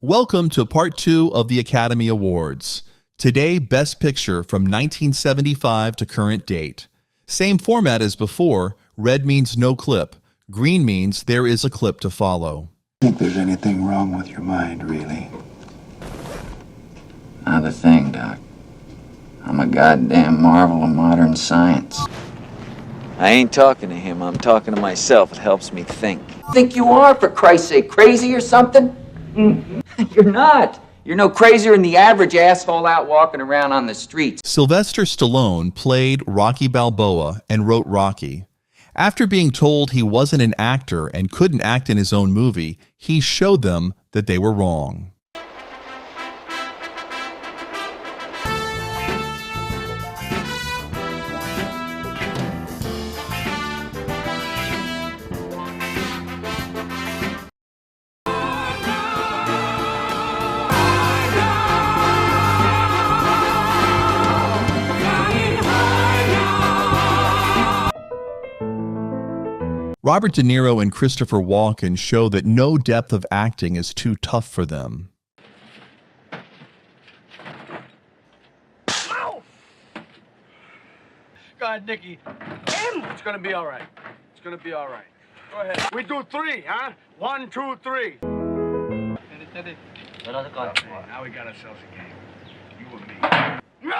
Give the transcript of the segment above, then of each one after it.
Welcome to part 2 of the Academy Awards. Today, Best Picture from 1975 to current date. Same format as before, red means no clip, green means there is a clip to follow. Think there's anything wrong with your mind, really? Not a thing, Doc. I'm a goddamn marvel of modern science. I ain't talking to him, I'm talking to myself. It helps me think. Think you are, for Christ's sake, crazy or something? You're not. You're no crazier than the average asshole out walking around on the streets. Sylvester Stallone played Rocky Balboa and wrote Rocky. After being told he wasn't an actor and couldn't act in his own movie, he showed them that they were wrong. Robert De Niro and Christopher Walken show that no depth of acting is too tough for them. Ow! Go ahead, Nicky. It's gonna be all right. It's gonna be all right. Go ahead. We do three, huh? 1, 2, 3. Now we got ourselves a game. You and me. Good.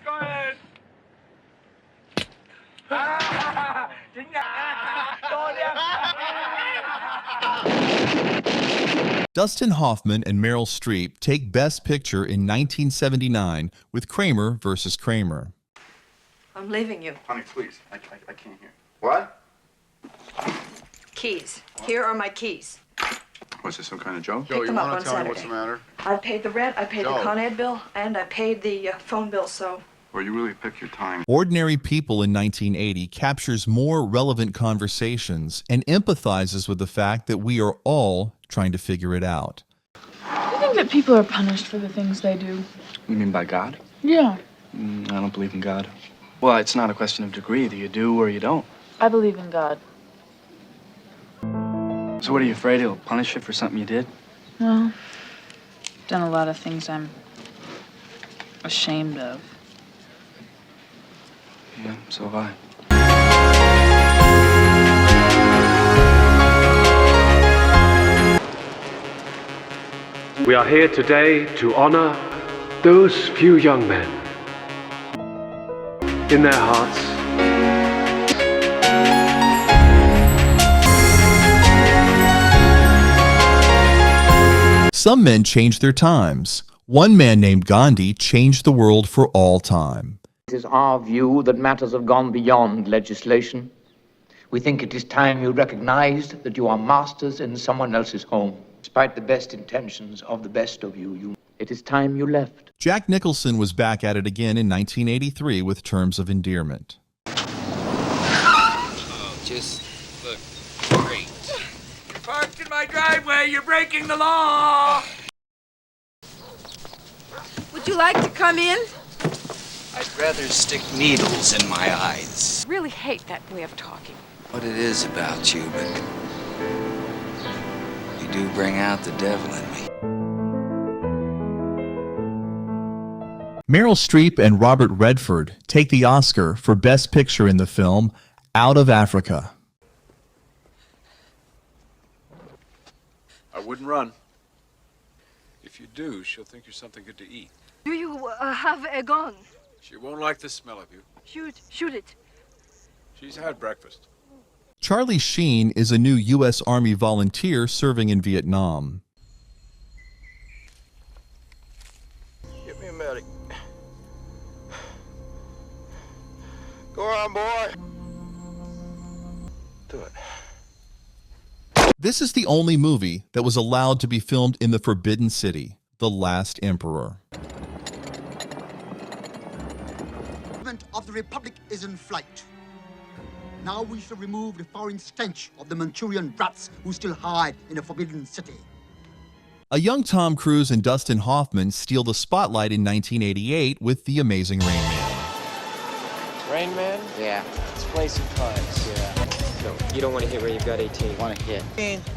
Go ahead. Dustin Hoffman and Meryl Streep take Best Picture in 1979 with Kramer versus Kramer. I'm leaving you. Honey, please. I can't hear. What? Keys. Here are my keys. Was this some kind of joke? Pick them up on Saturday. What's the matter? I paid the rent, I paid the Joe. Con Ed bill, and I paid the phone bill, so... Well, you really pick your time. Ordinary People in 1980 captures more relevant conversations and empathizes with the fact that we are all trying to figure it out. I think that people are punished for the things they do. You mean by God? Yeah, I don't believe in God. Well, it's not a question of degree. Either you do or you don't. I believe in God. So what, are you afraid he'll punish you for something you did? Well, I've done a lot of things I'm ashamed of. Yeah, so have I. We are here today to honor those few young men. In their hearts, Some men change their times. One man named Gandhi changed the world for all time. It is our view that matters have gone beyond legislation. We think it is time you recognized that you are masters in someone else's home. Despite the best intentions of the best of you, it is time you left. Jack Nicholson was back at it again in 1983 with Terms of Endearment. Oh, just look great. You're parked in my driveway. You're breaking the law. Would you like to come in? I'd rather stick needles in my eyes. I really hate that way of talking. What it is about you, but you do bring out the devil in me. Meryl Streep and Robert Redford take the Oscar for Best Picture in the film Out of Africa. I wouldn't run. If you do, she'll think you're something good to eat. Do you have a gun? She won't like the smell of you. Shoot it. She's had breakfast. Charlie Sheen is a new U.S. Army volunteer serving in Vietnam. Get me a medic. Go on, boy. Do it. This is the only movie that was allowed to be filmed in the Forbidden City, The Last Emperor. Of the Republic is in flight. Now we shall remove the foreign stench of the Manchurian rats who still hide in the Forbidden City. A young Tom Cruise and Dustin Hoffman steal the spotlight in 1988 with The Amazing Rain Man. Rain Man? Yeah. Let's play some cards. Yeah. No, you don't want to hit where you've got 18. Want to hit.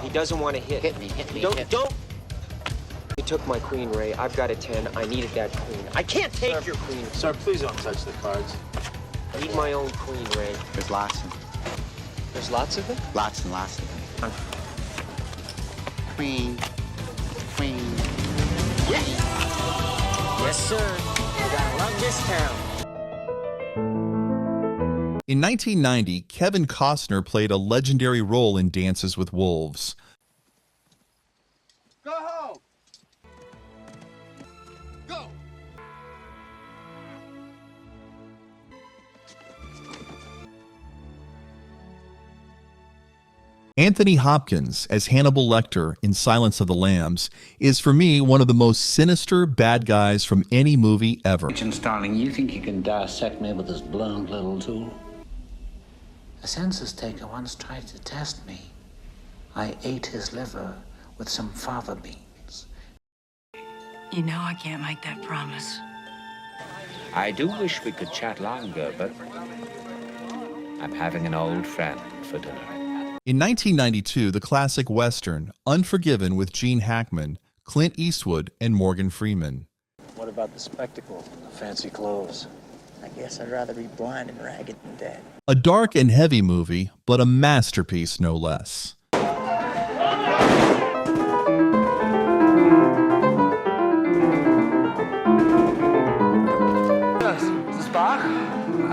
He doesn't want to hit. Hit me. Don't. You took my queen, Ray. I've got a 10. I needed that queen. I can't take your queen. Sir, please don't touch the cards. I need my own queen, Ray. There's lots of them. There's lots of them? Lots and lots of them. Queen. Yes, sir. You gotta love this town. In 1990, Kevin Costner played a legendary role in Dances with Wolves. Go home. Go. Anthony Hopkins as Hannibal Lecter in Silence of the Lambs is for me one of the most sinister bad guys from any movie ever. Darling, you think you can dissect me with this blunt little tool? A census taker once tried to test me. I ate his liver with some fava beans. You know I can't make that promise. I do wish we could chat longer, but I'm having an old friend for dinner. In 1992, the classic Western, Unforgiven with Gene Hackman, Clint Eastwood, and Morgan Freeman. What about the spectacle, the fancy clothes? I guess I'd rather be blind and ragged than dead. A dark and heavy movie, but a masterpiece no less. Is this Bach?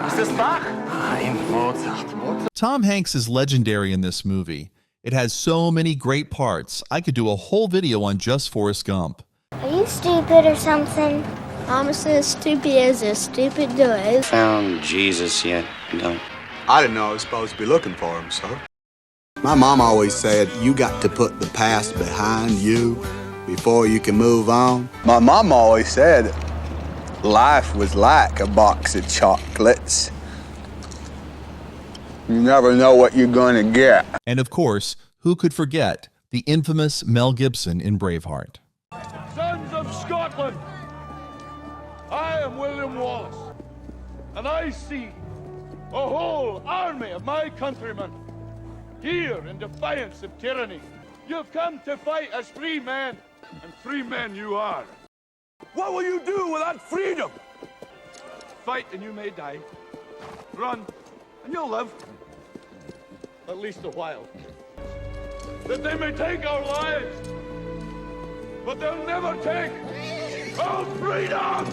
Is this Bach? I'm Mozart. Tom Hanks is legendary in this movie. It has so many great parts. I could do a whole video on just Forrest Gump. Are you stupid or something? I'm as stupid as a stupid does. Found Jesus yet? No. I didn't know I was supposed to be looking for him, sir. My mom always said, you got to put the past behind you before you can move on. My mom always said, life was like a box of chocolates. You never know what you're going to get. And of course, who could forget the infamous Mel Gibson in Braveheart? Sons of Scotland, I am William Wallace, and I see a whole army of my countrymen here in defiance of tyranny. You've come to fight as free men, and free men you are. What will you do without freedom? Fight and you may die. Run and you'll live. At least a while. That they may take our lives, but they'll never take our freedom!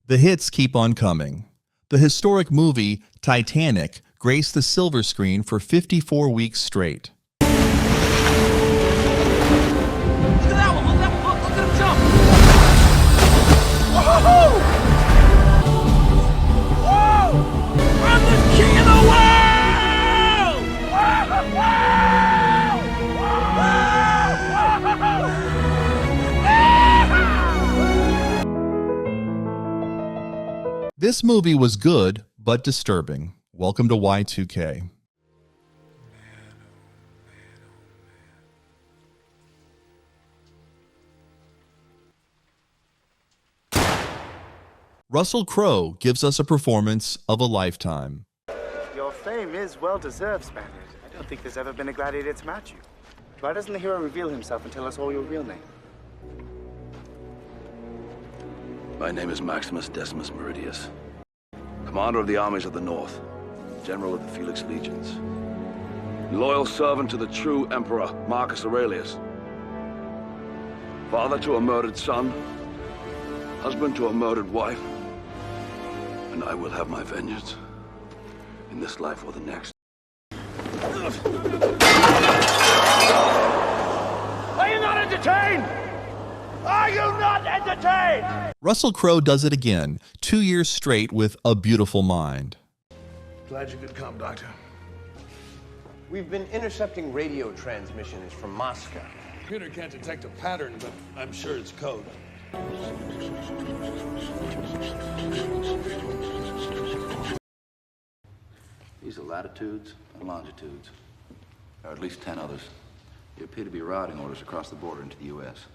The hits keep on coming. The historic movie Titanic graced the silver screen for 54 weeks straight. Look at that one! Look at him jump! Whoa! Whoa! I'm the king of the world! This movie was good, but disturbing. Welcome to Y2K. Russell Crowe gives us a performance of a lifetime. Your fame is well-deserved, Spaniard. I don't think there's ever been a gladiator to match you. Why doesn't the hero reveal himself and tell us all your real name? My name is Maximus Decimus Meridius, commander of the armies of the North, general of the Felix Legions, loyal servant to the true emperor, Marcus Aurelius, father to a murdered son, husband to a murdered wife, and I will have my vengeance in this life or the next. Are you not entertained? Are you not entertained? Russell Crowe does it again, 2 years straight with A Beautiful Mind. Glad you could come, Doctor. We've been intercepting radio transmissions from Moscow. Computer can't detect a pattern, but I'm sure it's code. These are latitudes and longitudes. There are at least 10 others. They appear to be routing orders across the border into the U.S.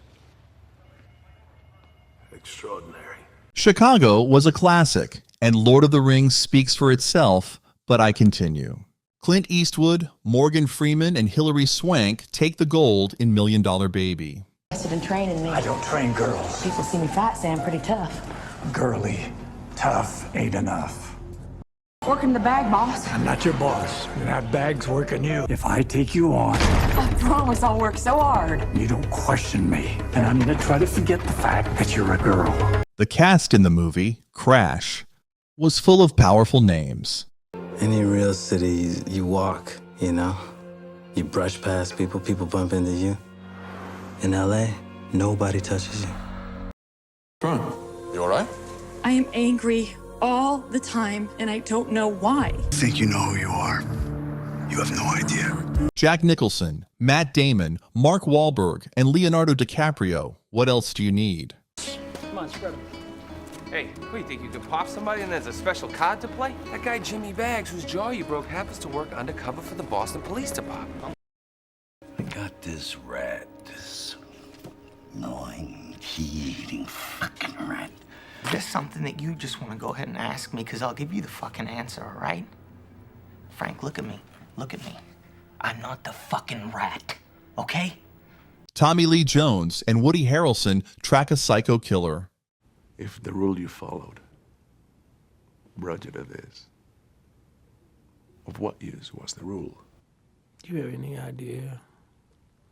Extraordinary. Chicago was a classic, and Lord of the Rings speaks for itself, but I continue. Clint Eastwood, Morgan Freeman, and Hilary Swank take the gold in $1 Million Baby. Interested in training me. I don't train girls. People see me fat, say I'm pretty tough. Girly, tough ain't enough. Working the bag, boss. I'm not your boss. That bag's working you. If I take you on, I promise I'll work so hard. you don't question me. And I'm gonna try to forget the fact that you're a girl. The cast in the movie, Crash, was full of powerful names. Any real city, you walk, you know? You brush past people, people bump into you. In LA, nobody touches you. You all right? I am angry all the time, and I don't know why. Think you know who you are. You have no idea. Jack Nicholson, Matt Damon, Mark Wahlberg, and Leonardo DiCaprio. What else do you need? Come on, spread them. Hey, what do you think? You can pop somebody and there's a special card to play? That guy Jimmy Baggs, whose jaw you broke, happens to work undercover for the Boston Police Department. I got this rat, this annoying, cheating fucking rat. Is this something that you just want to go ahead and ask me? Because I'll give you the fucking answer, all right? Frank, look at me. Look at me. I'm not the fucking rat, okay? Tommy Lee Jones and Woody Harrelson track a psycho killer. If the rule you followed, Roger it is. Of what use was the rule? Do you have any idea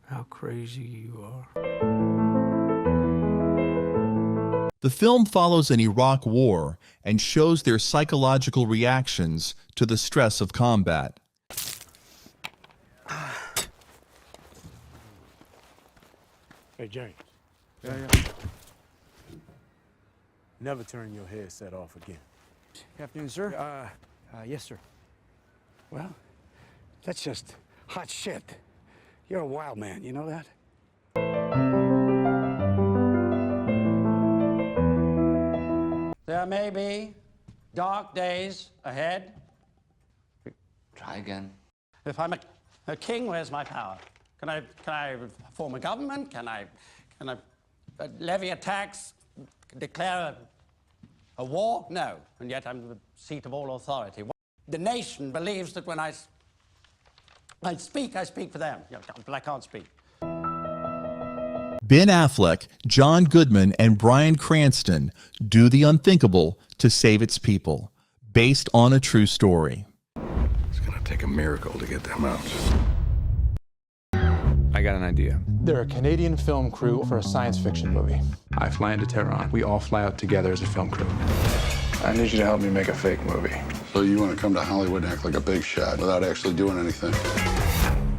how crazy you are? The film follows an Iraq war and shows their psychological reactions to the stress of combat. Hey, James. Yeah. Never turn your headset off again. Good afternoon, sir. Yes, sir. Well, that's just hot shit. You're a wild man, you know that? There may be dark days ahead. Try again. If I'm a king, where's my power? Can I form a government? Can I levy a tax? Declare a war? No. And yet I'm the seat of all authority. The nation believes that when I speak for them. But I can't speak. Ben Affleck, John Goodman, and Bryan Cranston do the unthinkable to save its people, based on a true story. It's gonna take a miracle to get them out. I got an idea. They're a Canadian film crew for a science fiction movie. I fly into Tehran. We all fly out together as a film crew. I need you to help me make a fake movie. So you want to come to Hollywood and act like a big shot without actually doing anything?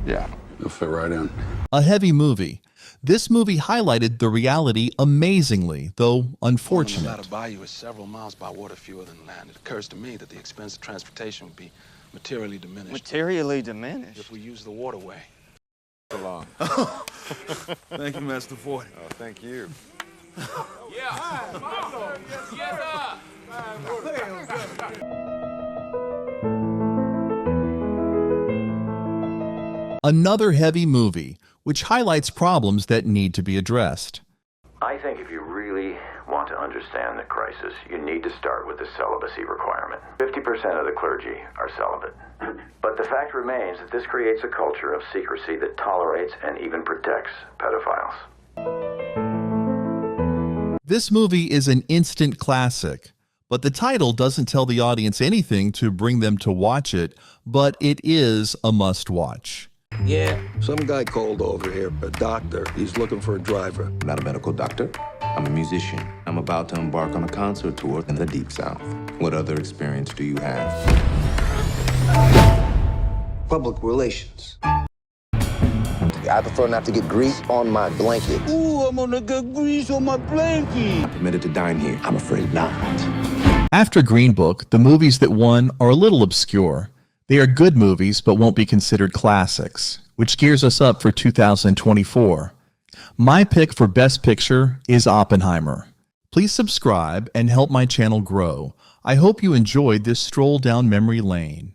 Yeah. You'll fit right in. A heavy movie. This movie highlighted the reality amazingly, though unfortunate. The bayou is several miles by water, fewer than land. It occurs to me that the expense of transportation would be materially diminished. Materially diminished? If we use the waterway. Along. Thank you, Master Ford. Oh, thank you. Another heavy movie, which highlights problems that need to be addressed. I think if you really want to understand the crisis, you need to start with the celibacy requirement. 50% of the clergy are celibate. But the fact remains that this creates a culture of secrecy that tolerates and even protects pedophiles. This movie is an instant classic, but the title doesn't tell the audience anything to bring them to watch it, but it is a must-watch. Yeah, some guy called over here, a doctor. He's looking for a driver. I'm not a medical doctor. I'm a musician. I'm about to embark on a concert tour in the Deep South. What other experience do you have? Public relations. I prefer not to get grease on my blanket. Ooh, I'm gonna get grease on my blanket. I'm permitted to dine here. I'm afraid not. After Green Book, the movies that won are a little obscure. They are good movies, but won't be considered classics, which gears us up for 2024. My pick for Best Picture is Oppenheimer. Please subscribe and help my channel grow. I hope you enjoyed this stroll down memory lane.